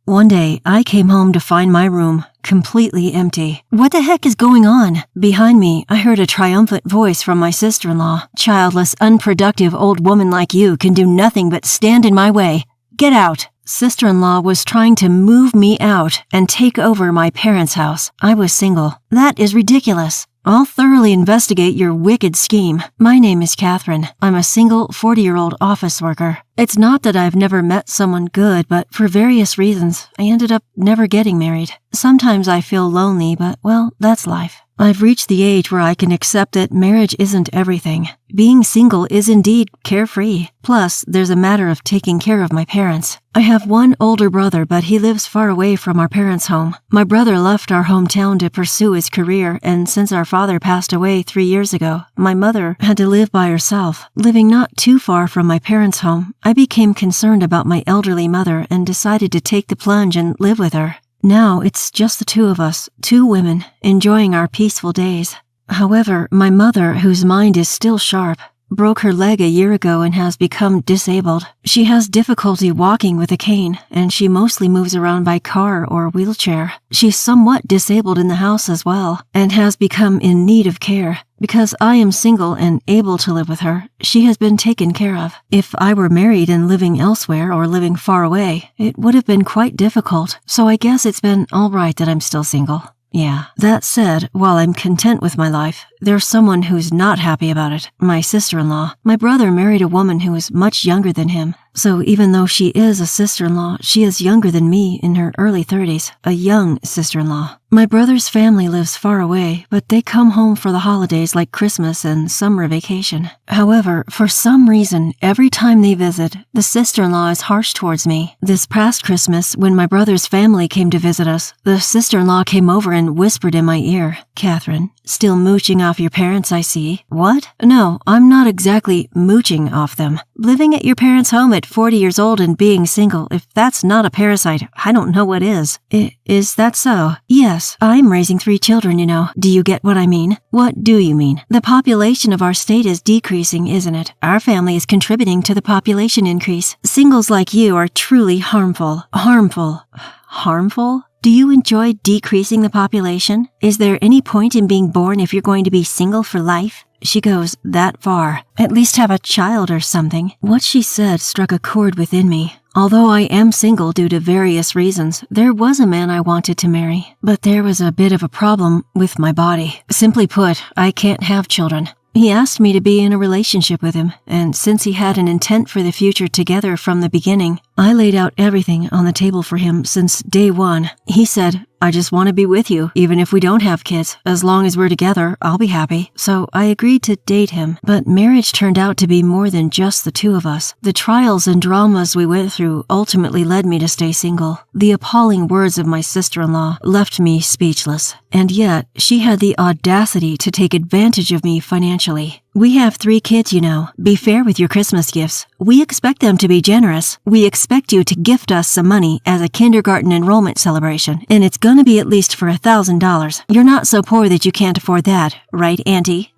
One day, I came home to find my room completely empty. What the heck is going on? Behind me, I heard a triumphant voice from my sister-in-law. Childless, unproductive old woman like you can do nothing but stand in my way. Get out. Sister-in-law was trying to move me out and take over my parents' house. I was single. That is ridiculous. I'll thoroughly investigate your wicked scheme. My name is Catherine. I'm a single 40-year-old office worker. It's not that I've never met someone good, but for various reasons, I ended up never getting married. Sometimes I feel lonely, but, well, that's life. I've reached the age where I can accept that marriage isn't everything. Being single is indeed carefree. Plus, there's a matter of taking care of my parents. I have one older brother, but he lives far away from our parents' home. My brother left our hometown to pursue his career, and since our father passed away 3 years ago, my mother had to live by herself. Living not too far from my parents' home, I became concerned about my elderly mother and decided to take the plunge and live with her. Now it's just the two of us, 2 women, enjoying our peaceful days. However, my mother, whose mind is still sharp, broke her leg a year ago and has become disabled. She has difficulty walking with a cane, and she mostly moves around by car or wheelchair. She's somewhat disabled in the house as well, and has become in need of care. Because I am single and able to live with her, she has been taken care of. If I were married and living elsewhere or living far away, it would have been quite difficult, so I guess it's been all right that I'm still single. Yeah. That said, while I'm content with my life, there's someone who's not happy about it. My sister-in-law. My brother married a woman who is much younger than him. So even though she is a sister-in-law, she is younger than me in her early 30s. A young sister-in-law. My brother's family lives far away, but they come home for the holidays like Christmas and summer vacation. However, for some reason, every time they visit, the sister-in-law is harsh towards me. This past Christmas, when my brother's family came to visit us, the sister-in-law came over and whispered in my ear, "Catherine, still mooching off your parents, I see." What? No, I'm not exactly mooching off them. Living at your parents' home at 40 years old and being single, if that's not a parasite, I don't know what is. Is that so? Yes, I'm raising 3 children, you know. Do you get what I mean? What do you mean? The population of our state is decreasing, isn't it? Our family is contributing to the population increase. Singles like you are truly harmful. Harmful? Do you enjoy decreasing the population? Is there any point in being born if you're going to be single for life? She goes that far. At least have a child or something. What she said struck a chord within me. Although I am single due to various reasons, there was a man I wanted to marry. But there was a bit of a problem with my body. Simply put, I can't have children. He asked me to be in a relationship with him, and since he had an intent for the future together from the beginning, I laid out everything on the table for him since day one. He said, "I just want to be with you, even if we don't have kids. As long as we're together, I'll be happy." So I agreed to date him. But marriage turned out to be more than just the 2 of us. The trials and dramas we went through ultimately led me to stay single. The appalling words of my sister-in-law left me speechless. And yet, she had the audacity to take advantage of me financially. We have 3 kids, you know. Be fair with your Christmas gifts. We expect them to be generous. We expect you to gift us some money as a kindergarten enrollment celebration, and it's gonna be at least for $1,000. You're not so poor that you can't afford that, right, Auntie?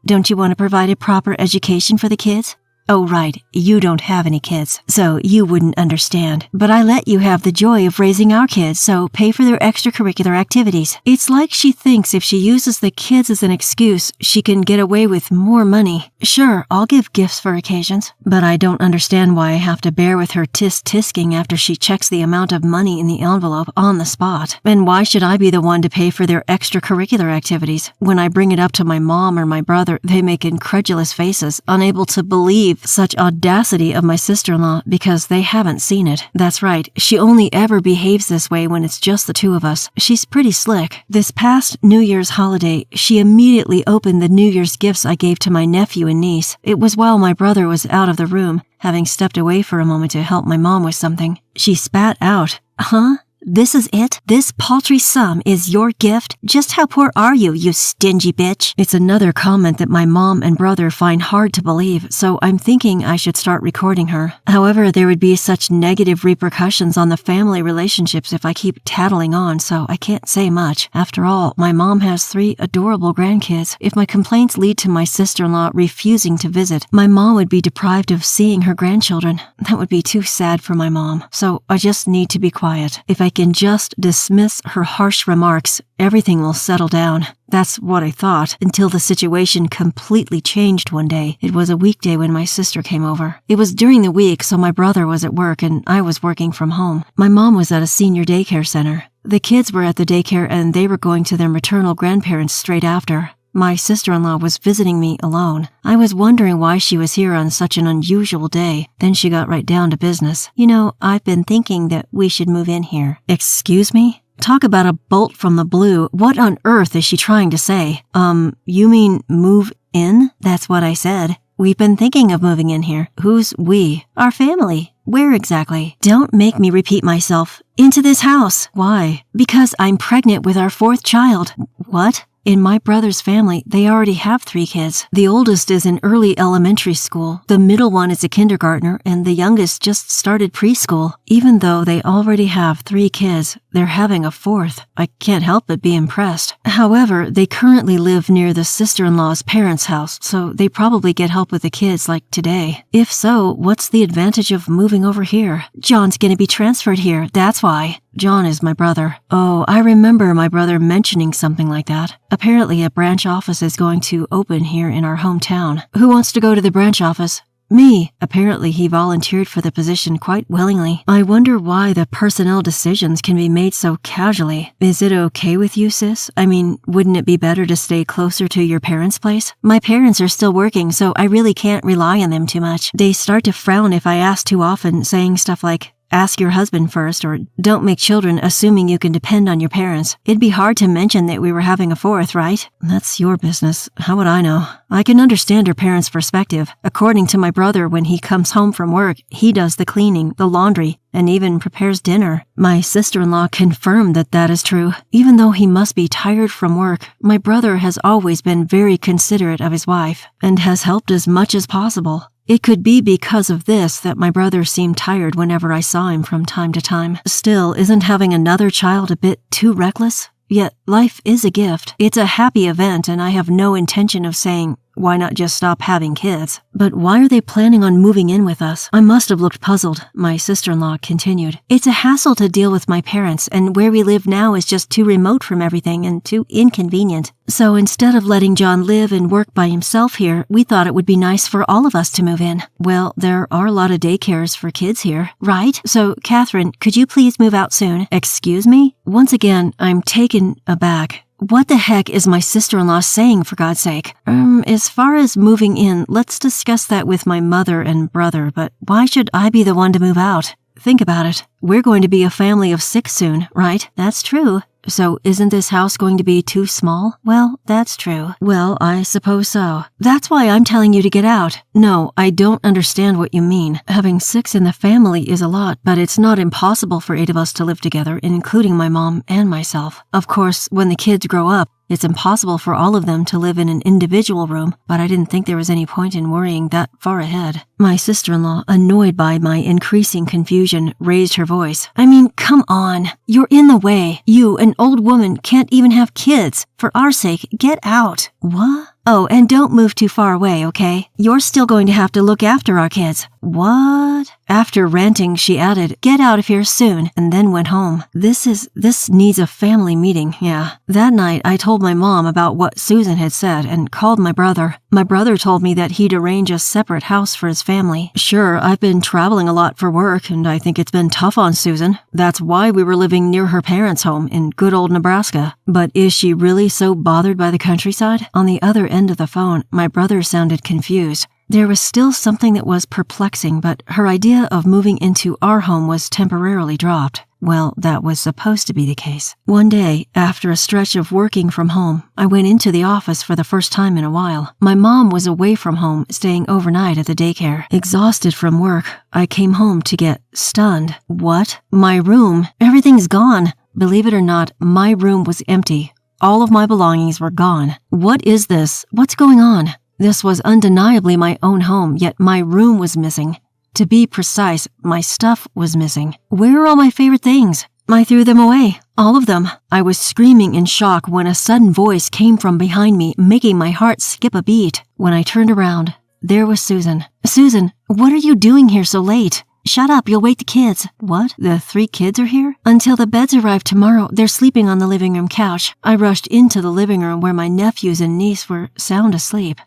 Don't you want to provide a proper education for the kids? Oh, right, you don't have any kids, so you wouldn't understand. But I let you have the joy of raising our kids, so pay for their extracurricular activities. It's like she thinks if she uses the kids as an excuse, she can get away with more money. Sure, I'll give gifts for occasions, but I don't understand why I have to bear with her tisk-tisking after she checks the amount of money in the envelope on the spot. And why should I be the one to pay for their extracurricular activities? When I bring it up to my mom or my brother, they make incredulous faces, unable to believe such audacity of my sister-in-law because they haven't seen it. That's right, she only ever behaves this way when it's just the 2 of us. She's pretty slick. This past New Year's holiday, she immediately opened the New Year's gifts I gave to my nephew and niece. It was while my brother was out of the room, having stepped away for a moment to help my mom with something. She spat out, "Huh? This is it? This paltry sum is your gift? Just how poor are you, you stingy bitch? It's another comment that my mom and brother find hard to believe, so I'm thinking I should start recording her. However, there would be such negative repercussions on the family relationships if I keep tattling on, so I can't say much. After all, my mom has 3 adorable grandkids. If my complaints lead to my sister-in-law refusing to visit, my mom would be deprived of seeing her grandchildren. That would be too sad for my mom, so I just need to be quiet. If I can just dismiss her harsh remarks, everything will settle down. That's what I thought, until the situation completely changed one day. It was a weekday when my sister came over. It was during the week, so my brother was at work and I was working from home. My mom was at a senior daycare center. The kids were at the daycare and they were going to their maternal grandparents straight after. My sister-in-law was visiting me alone. I was wondering why she was here on such an unusual day. Then she got right down to business. You know, I've been thinking that we should move in here. Excuse me? Talk about a bolt from the blue. What on earth is she trying to say? You mean move in? That's what I said. We've been thinking of moving in here. Who's we? Our family. Where exactly? Don't make me repeat myself. Into this house. Why? Because I'm pregnant with our 4th child. What? In my brother's family, they already have 3 kids. The oldest is in early elementary school, the middle one is a kindergartner, and the youngest just started preschool. Even though they already have 3 kids, they're having a 4th. I can't help but be impressed. However, they currently live near the sister-in-law's parents' house, so they probably get help with the kids like today. If so, what's the advantage of moving over here? John's gonna be transferred here, that's why. John is my brother. Oh, I remember my brother mentioning something like that. Apparently a branch office is going to open here in our hometown. Who wants to go to the branch office? Me. Apparently he volunteered for the position quite willingly. I wonder why the personnel decisions can be made so casually. Is it okay with you, sis? I mean, wouldn't it be better to stay closer to your parents' place? My parents are still working, so I really can't rely on them too much. They start to frown if I ask too often, saying stuff like, ask your husband first, or don't make children assuming you can depend on your parents. It'd be hard to mention that we were having a 4th, right? That's your business. How would I know? I can understand her parents' perspective. According to my brother, when he comes home from work, he does the cleaning, the laundry, and even prepares dinner. My sister-in-law confirmed that that is true. Even though he must be tired from work, my brother has always been very considerate of his wife and has helped as much as possible. It could be because of this that my brother seemed tired whenever I saw him from time to time. Still, isn't having another child a bit too reckless? Yet, life is a gift. It's a happy event, and I have no intention of saying, why not just stop having kids? But why are they planning on moving in with us? I must have looked puzzled, my sister-in-law continued. It's a hassle to deal with my parents, and where we live now is just too remote from everything and too inconvenient. So instead of letting John live and work by himself here, we thought it would be nice for all of us to move in. Well, there are a lot of daycares for kids here, right? So, Catherine, could you please move out soon? Excuse me? Once again, I'm taken aback. What the heck is my sister-in-law saying, for God's sake? As far as moving in, let's discuss that with my mother and brother, but why should I be the one to move out? Think about it. We're going to be a family of 6 soon, right? That's true. So isn't this house going to be too small? Well, that's true. Well, I suppose so. That's why I'm telling you to get out. No, I don't understand what you mean. Having 6 in the family is a lot, but it's not impossible for 8 of us to live together, including my mom and myself. Of course, when the kids grow up, it's impossible for all of them to live in an individual room, but I didn't think there was any point in worrying that far ahead. My sister-in-law, annoyed by my increasing confusion, raised her voice. I mean, come on. You're in the way. You, an old woman, can't even have kids. For our sake, get out. What? Oh, and don't move too far away, okay? You're still going to have to look after our kids. What? After ranting, she added, get out of here soon, and then went home. This needs a family meeting, yeah. That night, I told my mom about what Susan had said and called my brother. My brother told me that he'd arrange a separate house for his family. Sure, I've been traveling a lot for work, and I think it's been tough on Susan. That's why we were living near her parents' home in good old Nebraska. But is she really so bothered by the countryside? On the other end of the phone, my brother sounded confused. There was still something that was perplexing, but her idea of moving into our home was temporarily dropped. Well, that was supposed to be the case. One day, after a stretch of working from home, I went into the office for the first time in a while. My mom was away from home, staying overnight at the daycare. Exhausted from work, I came home to get stunned. What? My room? Everything Everything's gone. Believe it or not, my room was empty. All of my belongings were gone. What is this? What's going on? This was undeniably my own home, yet my room was missing. To be precise, my stuff was missing. Where are all my favorite things? I threw them away. All of them. I was screaming in shock when a sudden voice came from behind me, making my heart skip a beat. When I turned around, there was Susan. Susan, what are you doing here so late? Shut up, you'll wake the kids. What? The 3 kids are here? Until the beds arrive tomorrow, they're sleeping on the living room couch. I rushed into the living room where my nephews and niece were sound asleep.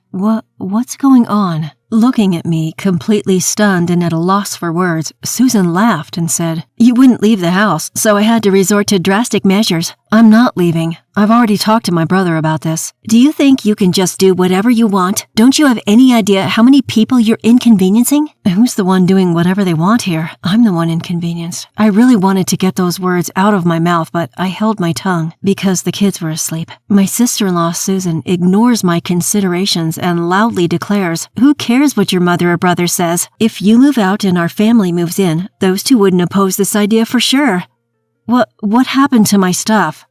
What's going on? Looking at me, completely stunned and at a loss for words, Susan laughed and said, "You wouldn't leave the house, so I had to resort to drastic measures. I'm not leaving. I've already talked to my brother about this. Do you think you can just do whatever you want? Don't you have any idea how many people you're inconveniencing?" Who's the one doing whatever they want here? I'm the one inconvenienced. I really wanted to get those words out of my mouth, but I held my tongue because the kids were asleep. My sister-in-law, Susan, ignores my considerations and loudly declares, "Who cares what your mother or brother says? If you move out and our family moves in, those 2 wouldn't oppose this idea for sure." What happened to my stuff?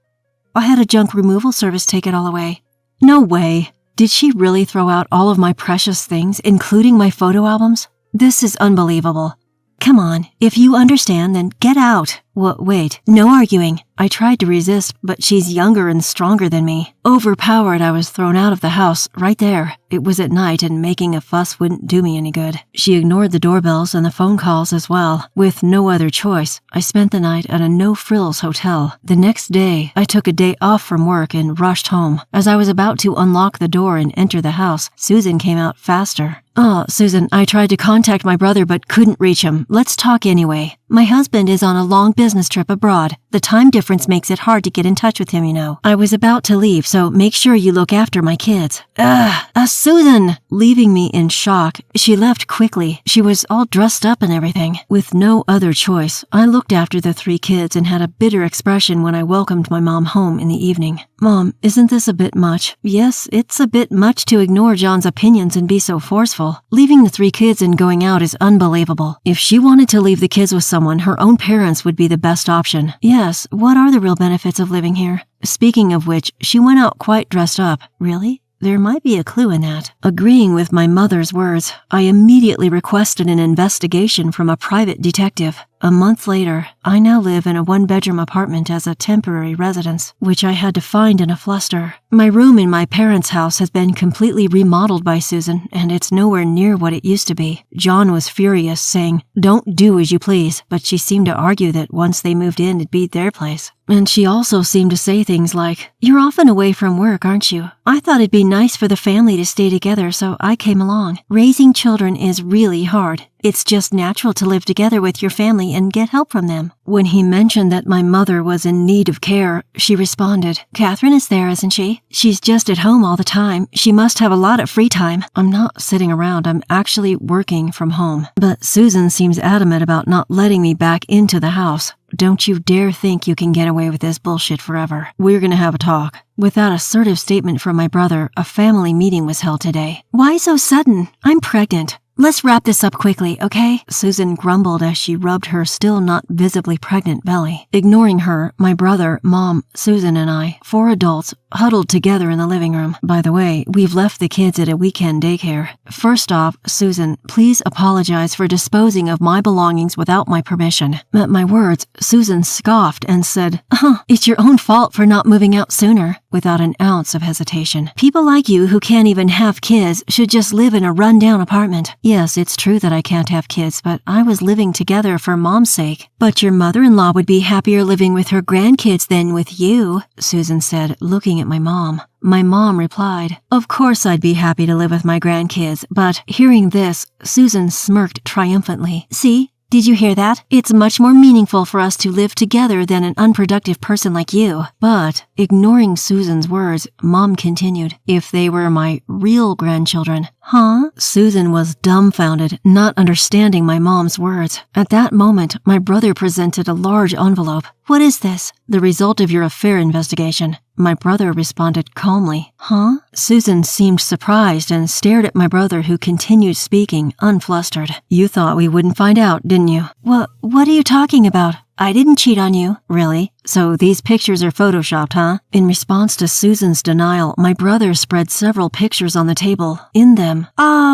I had a junk removal service take it all away. No way. Did she really throw out all of my precious things, including my photo albums? This is unbelievable. Come on, if you understand, then get out. Wait, no arguing. I tried to resist, but she's younger and stronger than me. Overpowered, I was thrown out of the house, right there. It was at night, and making a fuss wouldn't do me any good. She ignored the doorbells and the phone calls as well. With no other choice, I spent the night at a no-frills hotel. The next day, I took a day off from work and rushed home. As I was about to unlock the door and enter the house, Susan came out faster. "Oh, Susan, I tried to contact my brother but couldn't reach him. Let's talk anyway. My husband is on a long business trip abroad. The time difference makes it hard to get in touch with him, you know. I was about to leave, so make sure you look after my kids." Susan! Leaving me in shock, she left quickly. She was all dressed up and everything. With no other choice, I looked after the 3 kids and had a bitter expression when I welcomed my mom home in the evening. "Mom, isn't this a bit much?" "Yes, it's a bit much to ignore John's opinions and be so forceful. Leaving the 3 kids and going out is unbelievable. If she wanted to leave the kids with someone, her own parents would be the best option. Yes, what are the real benefits of living here?" Speaking of which, she went out quite dressed up. Really? There might be a clue in that. Agreeing with my mother's words, I immediately requested an investigation from a private detective. A month later, I now live in a 1-bedroom apartment as a temporary residence, which I had to find in a fluster. My room in my parents' house has been completely remodeled by Susan, and it's nowhere near what it used to be. John was furious, saying, "Don't do as you please," but she seemed to argue that once they moved in, it'd be their place. And she also seemed to say things like, "You're often away from work, aren't you? I thought it'd be nice for the family to stay together, so I came along. Raising children is really hard. It's just natural to live together with your family and get help from them." When he mentioned that my mother was in need of care, she responded, "Catherine is there, isn't she? She's just at home all the time. She must have a lot of free time." I'm not sitting around. I'm actually working from home. But Susan seems adamant about not letting me back into the house. Don't you dare think you can get away with this bullshit forever. We're gonna have a talk. With that assertive statement from my brother, a family meeting was held today. "Why so sudden? I'm pregnant. Let's wrap this up quickly, okay?" Susan grumbled as she rubbed her still not visibly pregnant belly. Ignoring her, my brother, Mom, Susan, and I, 4 adults, huddled together in the living room. By the way, we've left the kids at a weekend daycare. First off, Susan, please apologize for disposing of my belongings without my permission. At my words, Susan scoffed and said, "It's your own fault for not moving out sooner," without an ounce of hesitation. "People like you who can't even have kids should just live in a run-down apartment." Yes, it's true that I can't have kids, but I was living together for Mom's sake. "But your mother-in-law would be happier living with her grandkids than with you," Susan said, looking at my mom. My mom replied, "Of course I'd be happy to live with my grandkids," but hearing this, Susan smirked triumphantly. "See? Did you hear that? It's much more meaningful for us to live together than an unproductive person like you." But, ignoring Susan's words, Mom continued, "If they were my real grandchildren." "Huh?" Susan was dumbfounded, not understanding my mom's words. At that moment, my brother presented a large envelope. "What is this?" "The result of your affair investigation." My brother responded calmly. "Huh?" Susan seemed surprised and stared at my brother, who continued speaking, unflustered. "You thought we wouldn't find out, didn't you?" What are you talking about?" I didn't cheat on you. Really? So these pictures are photoshopped, huh? In response to Susan's denial, my brother spread several pictures on the table. In them,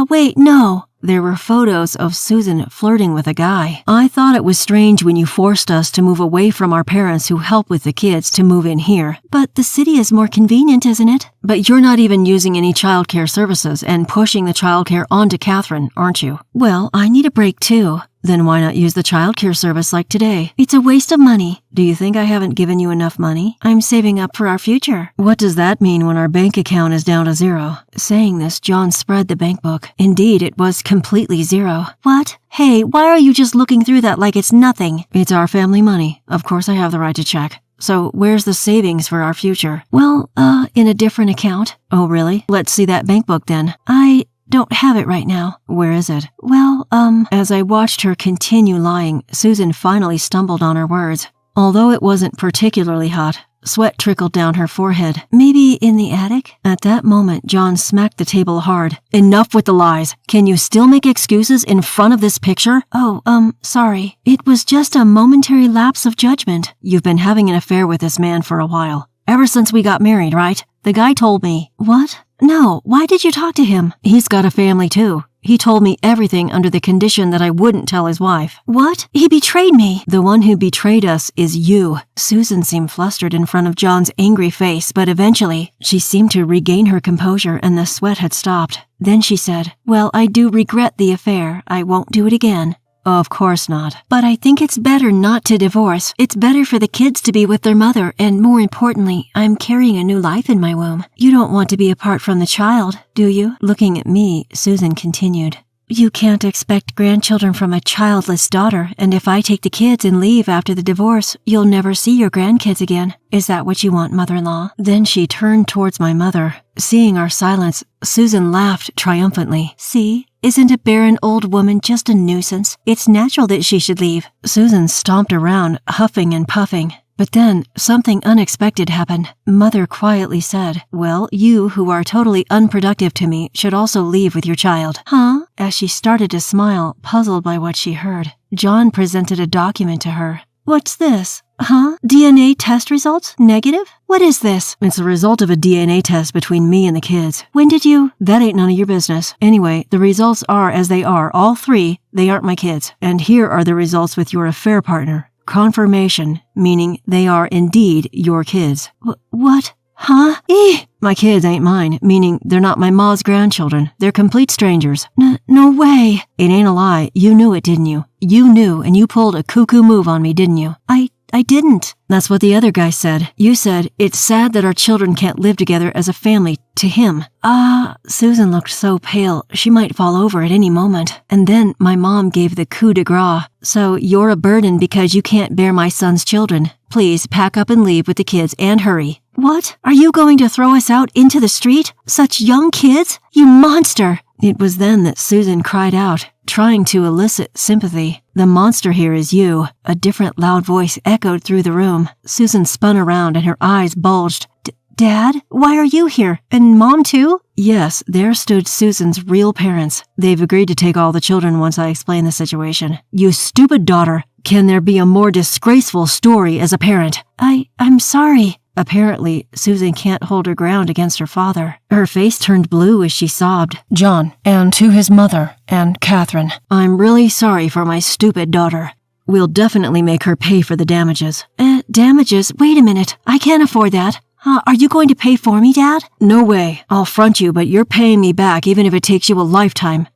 wait, no. There were photos of Susan flirting with a guy. I thought it was strange when you forced us to move away from our parents who help with the kids to move in here. But the city is more convenient, isn't it? But you're not even using any childcare services and pushing the childcare onto Catherine, aren't you? Well, I need a break too. Then why not use the childcare service like today? It's a waste of money. Do you think I haven't given you enough money? I'm saving up for our future. What does that mean when our bank account is down to zero? Saying this, John spread the bank book. Indeed, it was completely zero. What? Hey, why are you just looking through that like it's nothing? It's our family money. Of course I have the right to check. So, where's the savings for our future? Well, in a different account. Oh, really? Let's see that bank book then. I don't have it right now. Where is it? Well, As I watched her continue lying, Susan finally stumbled on her words. Although it wasn't particularly hot, sweat trickled down her forehead. Maybe in the attic? At that moment, John smacked the table hard. Enough with the lies. Can you still make excuses in front of this picture? Oh, sorry. It was just a momentary lapse of judgment. You've been having an affair with this man for a while. Ever since we got married, right? The guy told me. What? No, why did you talk to him? He's got a family too. He told me everything under the condition that I wouldn't tell his wife. What? He betrayed me. The one who betrayed us is you. Susan seemed flustered in front of John's angry face, but eventually she seemed to regain her composure and the sweat had stopped. Then she said, well, I do regret the affair. I won't do it again. Of course not. But I think it's better not to divorce. It's better for the kids to be with their mother, and more importantly, I'm carrying a new life in my womb. You don't want to be apart from the child, do you? Looking at me, Susan continued. You can't expect grandchildren from a childless daughter, and if I take the kids and leave after the divorce, you'll never see your grandkids again. Is that what you want, mother-in-law? Then she turned towards my mother. Seeing our silence, Susan laughed triumphantly. See? Isn't a barren old woman just a nuisance? It's natural that she should leave. Susan stomped around, huffing and puffing. But then, something unexpected happened. Mother quietly said, well, you who are totally unproductive to me should also leave with your child. Huh? As she started to smile, puzzled by what she heard, John presented a document to her. What's this? Huh? DNA test results? Negative? What is this? It's the result of a DNA test between me and the kids. When did you? That ain't none of your business. Anyway, the results are as they are. All three, they aren't my kids. And here are the results with your affair partner. Confirmation, meaning they are indeed your kids. What? Huh? My kids ain't mine, meaning they're not my ma's grandchildren. They're complete strangers. No way. It ain't a lie. You knew it, didn't you? You knew, and you pulled a cuckoo move on me, didn't you? I didn't. That's what the other guy said. You said, it's sad that our children can't live together as a family, to him. Susan looked so pale, she might fall over at any moment. And then my mom gave the coup de grace. So you're a burden because you can't bear my son's children. Please pack up and leave with the kids and hurry. What? Are you going to throw us out into the street? Such young kids? You monster! It was then that Susan cried out, trying to elicit sympathy. The monster here is you. A different loud voice echoed through the room. Susan spun around and her eyes bulged. Dad? Why are you here? And Mom too? Yes, there stood Susan's real parents. They've agreed to take all the children once I explain the situation. You stupid daughter! Can there be a more disgraceful story as a parent? I'm sorry. Apparently, Susan can't hold her ground against her father. Her face turned blue as she sobbed. John, and to his mother, and Catherine, I'm really sorry for my stupid daughter. We'll definitely make her pay for the damages. Damages? Wait a minute. I can't afford that. Are you going to pay for me, Dad? No way. I'll front you, but you're paying me back even if it takes you a lifetime.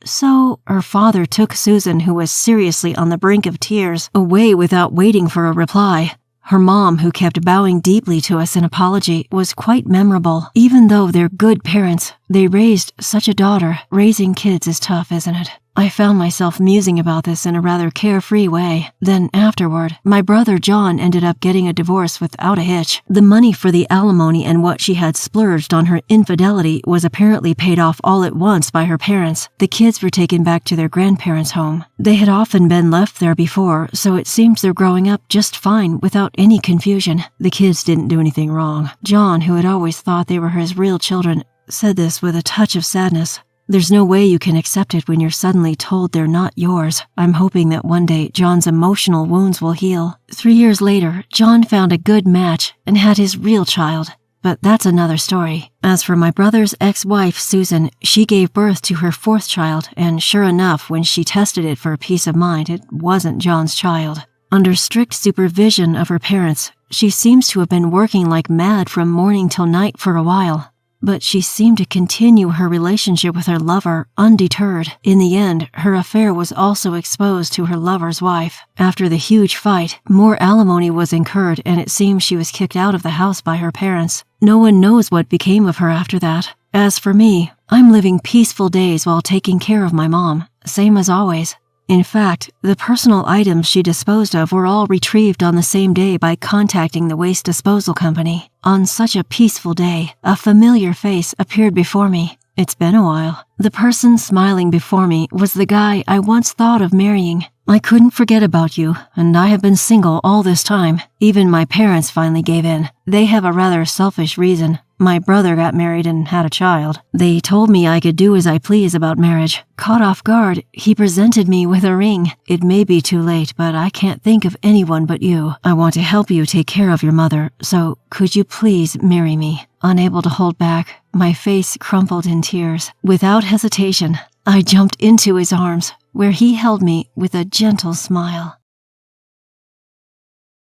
So, her father took Susan, who was seriously on the brink of tears, away without waiting for a reply. Her mom, who kept bowing deeply to us in apology, was quite memorable. Even though they're good parents, they raised such a daughter. Raising kids is tough, isn't it? I found myself musing about this in a rather carefree way. Then afterward, my brother John ended up getting a divorce without a hitch. The money for the alimony and what she had splurged on her infidelity was apparently paid off all at once by her parents. The kids were taken back to their grandparents' home. They had often been left there before, so it seems they're growing up just fine without any confusion. The kids didn't do anything wrong. John, who had always thought they were his real children, said this with a touch of sadness. There's no way you can accept it when you're suddenly told they're not yours. I'm hoping that one day John's emotional wounds will heal. 3 years later, John found a good match and had his real child. But that's another story. As for my brother's ex-wife, Susan, she gave birth to her 4th child, and sure enough, when she tested it for peace of mind, it wasn't John's child. Under strict supervision of her parents, she seems to have been working like mad from morning till night for a while. But she seemed to continue her relationship with her lover undeterred. In the end, her affair was also exposed to her lover's wife. After the huge fight, more alimony was incurred, and it seems she was kicked out of the house by her parents. No one knows what became of her after that. As for me, I'm living peaceful days while taking care of my mom, same as always. In fact, the personal items she disposed of were all retrieved on the same day by contacting the waste disposal company. On such a peaceful day, a familiar face appeared before me. It's been a while. The person smiling before me was the guy I once thought of marrying. I couldn't forget about you, and I have been single all this time. Even my parents finally gave in. They have a rather selfish reason. My brother got married and had a child. They told me I could do as I please about marriage. Caught off guard, he presented me with a ring. It may be too late, but I can't think of anyone but you. I want to help you take care of your mother, so could you please marry me? Unable to hold back, my face crumpled in tears. Without hesitation, I jumped into his arms, where he held me with a gentle smile.